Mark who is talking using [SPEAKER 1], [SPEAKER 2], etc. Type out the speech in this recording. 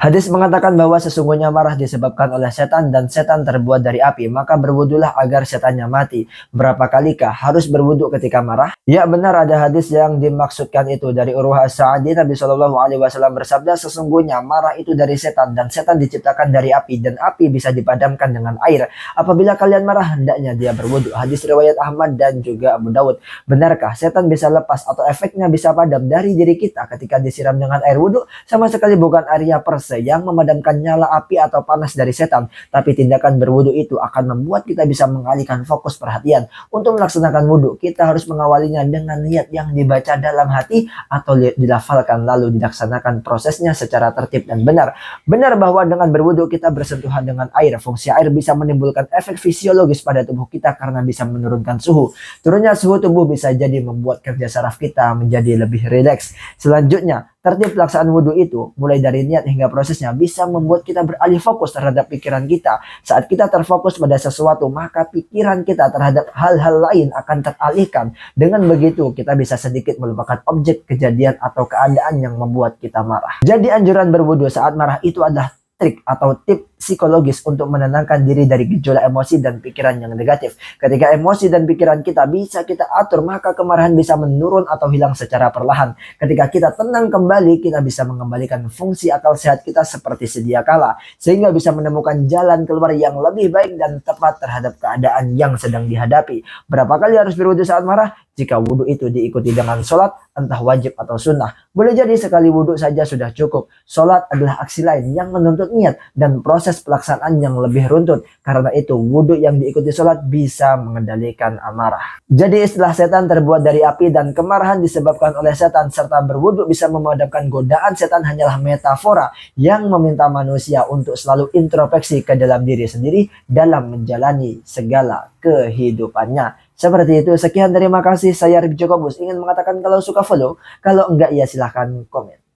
[SPEAKER 1] Hadis mengatakan bahwa sesungguhnya marah disebabkan oleh setan dan setan terbuat dari api, maka berwudulah agar setannya mati. Berapa kalikah harus berwudu ketika marah? Ya benar, ada hadis yang dimaksudkan itu dari Urwah As-Sa'di. Nabi Shallallahu Alaihi Wasallam bersabda, sesungguhnya marah itu dari setan dan setan diciptakan dari api dan api bisa dipadamkan dengan air. Apabila kalian marah, hendaknya dia berwudu. Hadis riwayat Ahmad dan juga Abu Dawud. Benarkah setan bisa lepas atau efeknya bisa padam dari diri kita ketika disiram dengan air wudu? Sama sekali bukan Arya Perse yang memadamkan nyala api atau panas dari setan, tapi tindakan berwudu itu akan membuat kita bisa mengalihkan fokus perhatian. Untuk melaksanakan wudu, kita harus mengawalinya dengan niat yang dibaca dalam hati atau dilafalkan, lalu dilaksanakan prosesnya secara tertib dan benar. Benar bahwa dengan berwudu kita bersentuhan dengan air. Fungsi air bisa menimbulkan efek fisiologis pada tubuh kita karena bisa menurunkan suhu. Turunnya suhu tubuh bisa jadi membuat kerja saraf kita menjadi lebih rileks. Selanjutnya, tertib pelaksanaan wudhu itu, mulai dari niat hingga prosesnya, bisa membuat kita beralih fokus terhadap pikiran kita. Saat kita terfokus pada sesuatu, maka pikiran kita terhadap hal-hal lain akan teralihkan. Dengan begitu, kita bisa sedikit melupakan objek, kejadian, atau keadaan yang membuat kita marah. Jadi anjuran berwudhu saat marah itu adalah trik atau tip psikologis untuk menenangkan diri dari gejolak emosi dan pikiran yang negatif. Ketika emosi dan pikiran kita bisa kita atur, maka kemarahan bisa menurun atau hilang secara perlahan. Ketika kita tenang kembali, kita bisa mengembalikan fungsi akal sehat kita seperti sedia kala, sehingga bisa menemukan jalan keluar yang lebih baik dan tepat terhadap keadaan yang sedang dihadapi. Berapa kali harus berwudu saat marah? Jika wudhu itu diikuti dengan sholat, entah wajib atau sunnah. Boleh jadi sekali wudhu saja sudah cukup. Sholat adalah aksi lain yang menuntut niat dan proses pelaksanaan yang lebih runtut. Karena itu, wudhu yang diikuti sholat bisa mengendalikan amarah. Jadi istilah setan terbuat dari api dan kemarahan disebabkan oleh setan, serta berwudhu bisa memadamkan godaan setan hanyalah metafora yang meminta manusia untuk selalu introspeksi ke dalam diri sendiri dalam menjalani segala kehidupannya. Seperti itu, sekian, terima kasih. Saya Rick Jokobus ingin mengatakan kalau suka follow, kalau enggak ya silahkan komen.